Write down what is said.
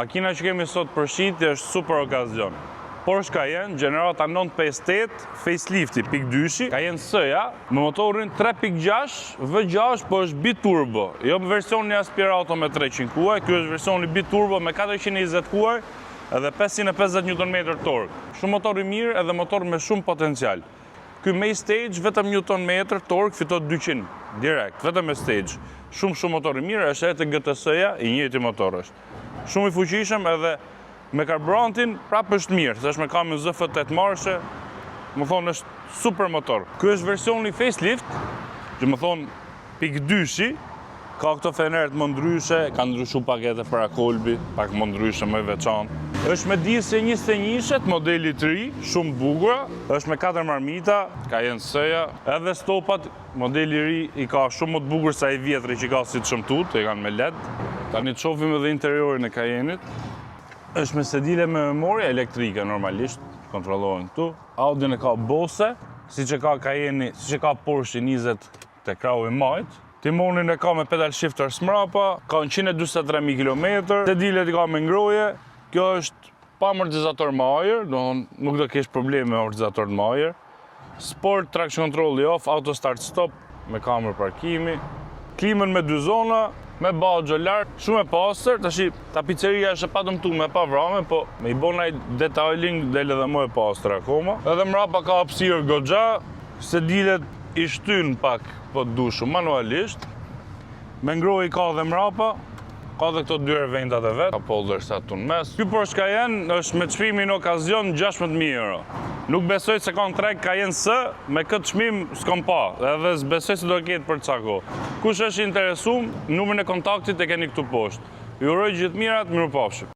Makina që kemi sot për shitje është super okazion. Porsche Cayenne, gjenerata 958, facelifti, .2, Cayenne S-ja, me motorin 3.6, V6, po është biturbo. Jo me versioni aspirato me 300 kuaj, kjo është versioni biturbo me 420 kuaj edhe 550 Nm tork. Shumë motor i mirë edhe motor me shumë potencial. Ky me stage vetëm Nm tork fiton 200 direkt, vetëm me stage. Shumë motor i mirë, është edhe GTS-ja, i njëjti motor është. Shumë i fuqishëm edhe me karburantin prapë është mirë, se është me kamion ZF8 marshe, më thonë është super motor. Ky është versioni facelift, që më thonë .2, ka këto feneret më ndryshe, ka ndryshu pakete para kolbi, pak më ndryshe më veçantë. Është me diesel 21 modeli 3, shumë bukura, është me 4 marmita, Cayenne S-ja, edhe stopat, modeli ri i ka shumë më të bukur sa i vjetri që ka si të shëmtut, i kanë me LED. Tani të shohim edhe interiorin e Cayenne-it. Është me sedile me memorie elektrike normalisht, kontrollohen këtu. Audin e ka Bose, siç e ka Cayenne, siç e ka Porsche 20 te krau i majt. Timonin e ka me pedal shifter smrapa, ka 143.000 km, sedilet i ka me ngroje. Kjo është pa amortizator me ajër, nuk do kesh probleme me amortizator me ajër. Sport, traction control i off, auto start stop, me kamerë parkimi. Klimën me 2 zona, me bagjo lartë, shumë e pastër, tashi tapiceria është e padëmtuar me pa vrame, po me i bonaj detailing del edhe më e pastër akoma. Edhe mrapa ka hapësirë goxha, sedilet i shtyn pak, po dushu manualisht. Me ngrojë ka dhe mrapa, ka dhe këto dyre vendat e vet, ka polder sa tu në mes. Ky Porsche Cayenne është me çmimin okazion 16.000 euro. Nuk besoj se ka në treg Cayenne S, me këtë çmim s'kam pa, edhe s'besoj se do ketë për ca kohë. Kush është interesuar, numrin e kontaktit e keni këtu poshtë. Ju uroj gjithë mirat, mirupafshim.